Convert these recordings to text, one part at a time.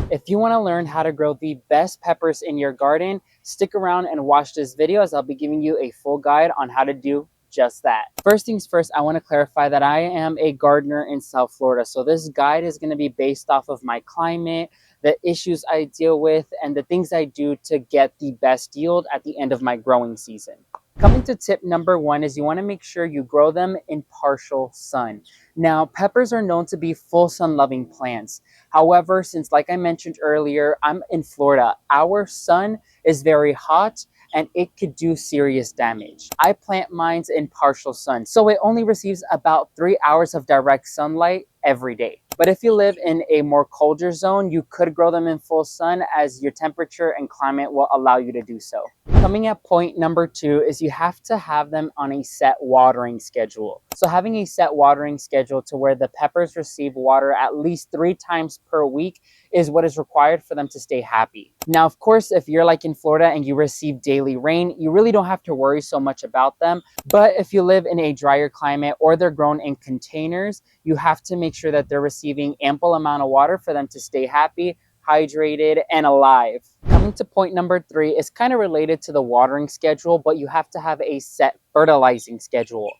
If you want to learn how to grow the best peppers in your garden, stick around and watch this video as I'll be giving you a full guide on how to do just that. First things first, I want to clarify that I am a gardener in South Florida. So this guide is going to be based off of my climate, the issues I deal with, and the things I do to get the best yield at the end of my growing season. Coming to tip number one is you want to make sure you grow them in partial sun. Now, peppers are known to be full sun loving plants. However, since like I mentioned earlier, I'm in Florida, our sun is very hot and it could do serious damage. I plant mine in partial sun, so it only receives about 3 hours of direct sunlight every day. But if you live in a more colder zone, you could grow them in full sun as your temperature and climate will allow you to do so. Coming at point number two is you have to have them on a set watering schedule. So having a set watering schedule to where the peppers receive water at least 3 times per week is what is required for them to stay happy. Now, of course, if you're like in Florida and you receive daily rain, you really don't have to worry so much about them. But if you live in a drier climate or they're grown in containers, you have to make sure that they're receiving ample amount of water for them to stay happy, hydrated, and alive. Coming to point number three is kind of related to the watering schedule, but you have to have a set fertilizing schedule.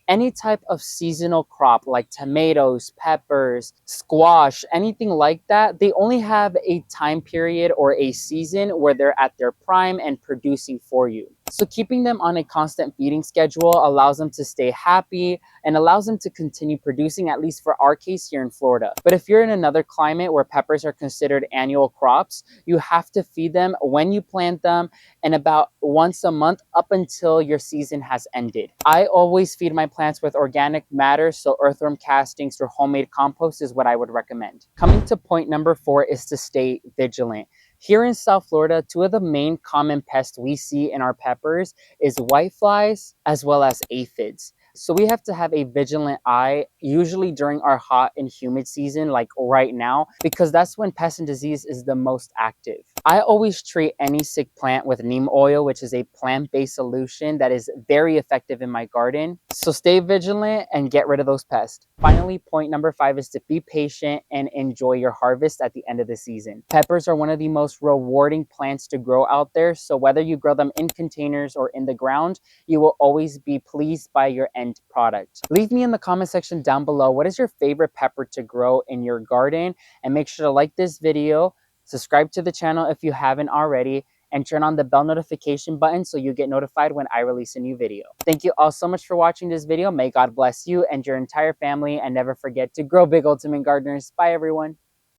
Any type of seasonal crop like tomatoes, peppers, squash, anything like that, they only have a time period or a season where they're at their prime and producing for you. So keeping them on a constant feeding schedule allows them to stay happy and allows them to continue producing, at least for our case here in Florida. But if you're in another climate where peppers are considered annual crops, you have to feed them when you plant them and about once a month up until your season has ended. I always feed my plants with organic matter, so earthworm castings or homemade compost is what I would recommend. Coming to point number four is to stay vigilant. Here in South Florida, two of the main common pests we see in our peppers is whiteflies as well as aphids. So we have to have a vigilant eye, usually during our hot and humid season, like right now, because that's when pest and disease is the most active. I always treat any sick plant with neem oil, which is a plant-based solution that is very effective in my garden. So stay vigilant and get rid of those pests. Finally, point number five is to be patient and enjoy your harvest at the end of the season. Peppers are one of the most rewarding plants to grow out there. So whether you grow them in containers or in the ground, you will always be pleased by your end product. Leave me in the comment section down below, what is your favorite pepper to grow in your garden? And make sure to like this video, subscribe to the channel if you haven't already, and turn on the bell notification button so you get notified when I release a new video. Thank you all so much for watching this video. May God bless you and your entire family, and never forget to grow big, ultimate gardeners. Bye everyone.